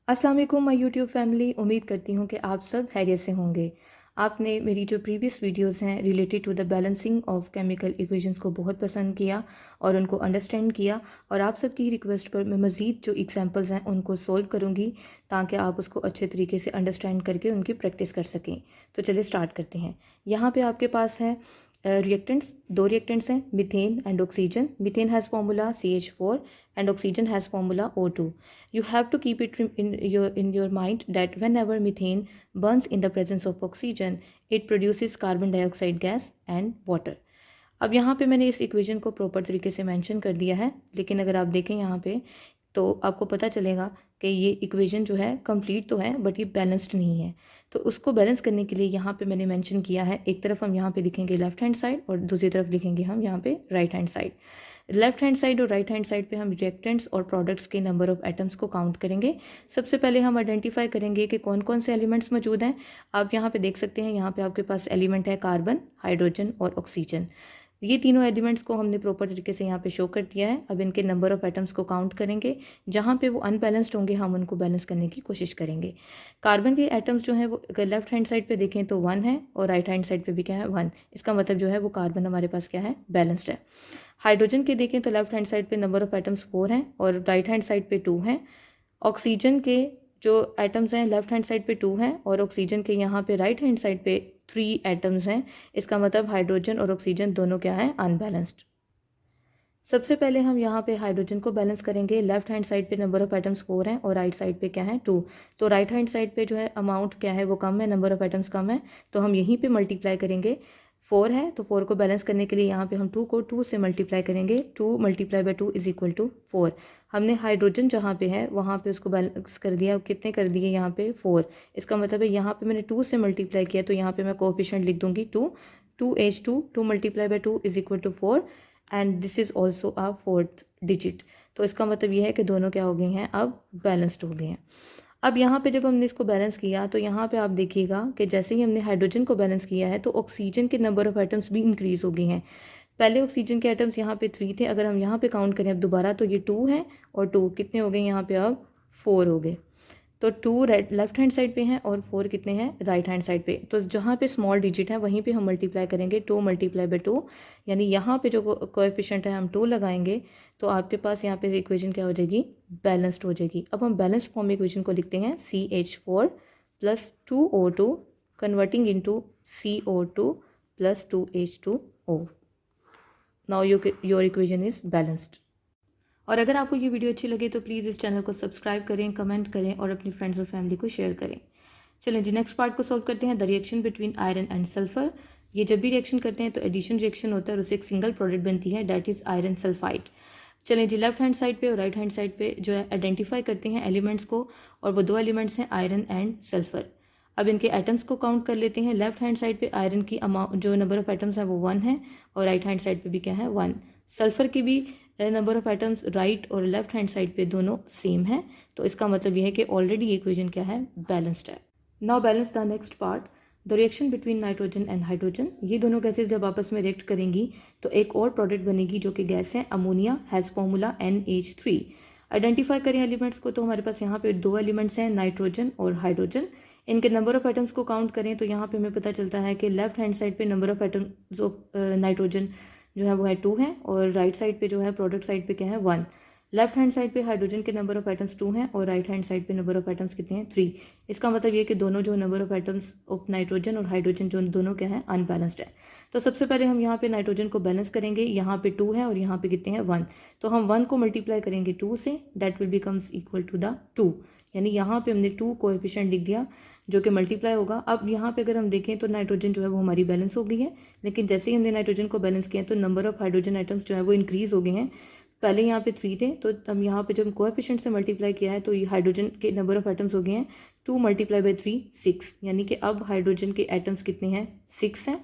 अस्सलाम वालेकुम my YouTube family. उम्मीद करती हूँ कि आप सब खैरियत से होंगे। आपने मेरी जो प्रीवियस वीडियोस हैं related to the balancing of chemical equations को बहुत पसंद किया और उनको अंडरस्टैंड किया, और आप सबकी रिक्वेस्ट पर मैं मज़ीद जो एग्जांपल्स हैं उनको सोल्व करूँगी ताकि आप उसको अच्छे तरीके से अंडरस्टैंड करके उनकी प्रैक्टिस कर सकें। तो चलिए स्टार्ट करते हैं। यहाँ पे आपके पास है रिएक्टेंट्स, दो रिएक्टेंट्स हैं, methane and oxygen. Methane has formula CH4 and oxygen has formula O2. You have to keep it in your mind that whenever methane burns in the presence of oxygen, it produces carbon dioxide gas and water. अब यहाँ पे मैंने इस equation को proper तरीके से mention कर दिया है, लेकिन अगर आप देखें यहाँ पे तो आपको पता चलेगा कि ये इक्वेशन जो है कंप्लीट तो है बट ये बैलेंस्ड नहीं है। तो उसको बैलेंस करने के लिए यहाँ पे मैंने मेंशन किया है, एक तरफ हम यहाँ पे लिखेंगे लेफ्ट हैंड साइड और दूसरी तरफ लिखेंगे हम यहाँ पे right hand side. Left hand side और राइट हैंड साइड पे हम रिएक्टेंट्स और प्रोडक्ट्स के नंबर ऑफ एटम्स को काउंट करेंगे। सबसे पहले हम आइडेंटिफाई करेंगे कि कौन कौन से एलिमेंट्स मौजूद हैं। आप यहाँ पे देख सकते हैं, यहाँ पे आपके पास एलिमेंट है कार्बन, हाइड्रोजन और ऑक्सीजन। ये तीनों एलिमेंट्स को हमने प्रॉपर तरीके से यहाँ पे शो कर दिया है। अब इनके नंबर ऑफ एटम्स को काउंट करेंगे, जहाँ पे वो अनबैलेंस्ड होंगे हम उनको बैलेंस करने की कोशिश करेंगे। कार्बन के एटम्स जो है वो अगर लेफ्ट हैंड साइड पे देखें तो 1 है और राइट हैंड साइड पे भी क्या है 1। इसका मतलब जो है वो कार्बन हमारे पास क्या है, बैलेंस्ड है। हाइड्रोजन के देखें तो लेफ्ट हैंड साइड पे नंबर ऑफ एटम्स 4 हैं और राइट हैंड साइड पे 2 हैं। ऑक्सीजन के जो एटम्स हैं लेफ्ट हैंड साइड पे 2 हैं और ऑक्सीजन के यहाँ पे राइट हैंड साइड पे 3 एटम्स हैं। इसका मतलब हाइड्रोजन और ऑक्सीजन दोनों क्या है, अनबैलेंस्ड। सबसे पहले हम यहाँ पे हाइड्रोजन को बैलेंस करेंगे। लेफ्ट हैंड साइड पे नंबर ऑफ एटम्स 4 हैं और राइट साइड पे क्या है 2। तो राइट हैंड साइड पे जो है अमाउंट क्या है वो कम है, नंबर ऑफ एटम्स कम है, तो हम यहीं पे मल्टीप्लाई करेंगे। 4 है तो 4 को बैलेंस करने के लिए यहाँ पे हम 2 को 2 से मल्टीप्लाई करेंगे। 2 multiply by 2 is equal to 4। हमने हाइड्रोजन जहाँ पे है वहाँ पे उसको बैलेंस कर दिया, कितने कर दिए यहाँ पे 4। इसका मतलब है यहाँ पे मैंने 2 से मल्टीप्लाई किया तो यहाँ पे मैं कोएफिशिएंट लिख दूंगी 2। 2H2, 2 multiply by 2 is equal to 4 and this is also a fourth digit. तो इसका मतलब ये है कि दोनों क्या हो गए हैं, अब बैलेंस्ड हो गए हैं। अब यहाँ पे जब हमने इसको बैलेंस किया तो यहाँ पे आप देखिएगा कि जैसे ही हमने हाइड्रोजन को बैलेंस किया है तो ऑक्सीजन के नंबर ऑफ एटम्स भी इंक्रीज़ हो गए हैं। पहले ऑक्सीजन के एटम्स यहाँ पे 3 थे, अगर हम यहाँ पे काउंट करें अब दोबारा तो ये 2 हैं और 2 कितने हो गए यहाँ पे, अब 4 हो गए। तो 2 लेफ्ट हैंड साइड पे हैं और 4 कितने हैं, राइट हैंड साइड पे। तो जहाँ पे स्मॉल डिजिट है वहीं पे हम मल्टीप्लाई करेंगे, 2 मल्टीप्लाई बाई 2, यानी यहाँ पे जो कोएफिशिएंट है हम 2 लगाएंगे तो आपके पास यहाँ पे इक्वेशन क्या हो जाएगी, बैलेंस्ड हो जाएगी। अब हम बैलेंस्ड फॉर्म में इक्वेशन को लिखते हैं CH4 plus 2O2 converting into CO2 plus 2H2O। Now your equation is balanced. और अगर आपको ये वीडियो अच्छी लगे तो प्लीज़ इस चैनल को सब्सक्राइब करें, कमेंट करें और अपनी फ्रेंड्स और फैमिली को शेयर करें। चलें जी, नेक्स्ट पार्ट को सॉल्व करते हैं। The reaction between iron and sulphur. ये जब भी रिएक्शन करते हैं तो एडिशन रिएक्शन होता है और उससे एक सिंगल प्रोडक्ट बनती है, डैट इज़ आयरन सल्फाइड। चलें जी, लेफ्ट हैंड साइड पे और राइट हैंड साइड पे जो है आइडेंटिफाई करते हैं एलिमेंट्स को, और वो दो एलिमेंट्स हैं आयरन एंड सल्फर। अब इनके एटम्स को काउंट कर लेते हैं। लेफ्ट हैंड साइड पे आयरन की अमाउंट जो नंबर ऑफ एटम्स है वो 1 है और राइट हैंड साइड पे भी क्या है 1। सल्फर की भी नंबर ऑफ एटम्स राइट और लेफ्ट हैंड साइड पे दोनों सेम है, तो इसका मतलब ये है कि ऑलरेडी ये इक्वेशन क्या है, बैलेंस्ड है। Now balance the next part, the reaction between nitrogen and hydrogen. ये दोनों गैसेज जब आपस में रिएक्ट करेंगी तो एक और प्रोडक्ट बनेगी जो कि गैस है ammonia, has formula NH3। Identify करें एलिमेंट्स को, तो हमारे पास यहाँ पे दो एलिमेंट्स हैं, नाइट्रोजन और हाइड्रोजन। इनके नंबर ऑफ एटम्स को काउंट करें तो यहाँ पे हमें पता चलता है कि लेफ्ट हैंड साइड पे number of atoms of nitrogen जो है वो है 2 है और राइट साइड पे जो है प्रोडक्ट साइड पे क्या है 1। लेफ्ट हैंड साइड पे हाइड्रोजन के नंबर ऑफ एटम्स 2 हैं और राइट हैंड साइड पे नंबर ऑफ एटम्स कितने हैं, 3। इसका मतलब ये कि दोनों जो number of atoms of nitrogen और हाइड्रोजन जो दोनों क्या है, अनबैलेंस्ड है। तो सबसे पहले हम यहाँ पे नाइट्रोजन को बैलेंस करेंगे। यहाँ पे 2 है और यहाँ पे कितने हैं 1। तो हम 1 को मल्टीप्लाई करेंगे 2 से, that will becomes equal to the 2, यानी यहाँ पे हमने 2 कोएफिशिएंट लिख दिया जो कि मल्टीप्लाई होगा। अब यहाँ पे अगर हम देखें तो नाइट्रोजन जो है वो हमारी बैलेंस हो गई है, लेकिन जैसे ही हमने नाइट्रोजन को बैलेंस किया तो नंबर ऑफ हाइड्रोजन आइटम्स जो है वो इंक्रीज़ हो गए हैं। पहले यहाँ पे 3 थे तो हम यहाँ पे जब कोएफिशिएंट से मल्टीप्लाई किया है तो ये हाइड्रोजन के नंबर ऑफ एटम्स हो गए हैं 2 मल्टीप्लाई बाई 3 6, यानी कि अब हाइड्रोजन के एटम्स कितने हैं, 6 हैं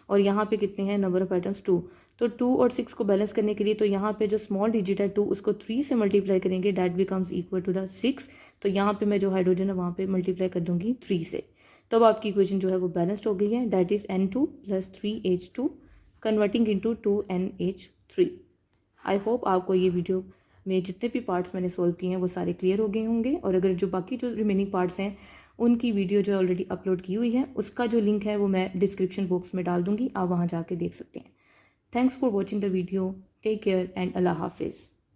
और यहाँ पे कितने हैं नंबर ऑफ एटम्स 2। तो 2 और 6 को बैलेंस करने के लिए तो यहाँ पे जो स्मॉल डिजिट है 2 उसको 3 से मल्टीप्लाई करेंगे, that becomes equal to the 6। तो यहाँ पे मैं जो हाइड्रोजन है वहाँ पे मल्टीप्लाई कर दूंगी 3 से। तो अब आपकी इक्वेशन जो है वो बैलेंस्ड हो गई है, that is N2 plus 3H2 converting into 2NH3। I hope आपको ये वीडियो में जितने भी पार्ट्स मैंने सॉल्व किए हैं वो सारे क्लियर हो गए होंगे। और अगर जो बाकी जो रिमेनिंग पार्ट्स हैं उनकी वीडियो जो ऑलरेडी अपलोड की हुई है उसका जो लिंक है वो मैं डिस्क्रिप्शन बॉक्स में डाल दूँगी, आप वहाँ जाके देख सकते हैं। Thanks for watching the video. Take care and अल्लाह हाफिज़।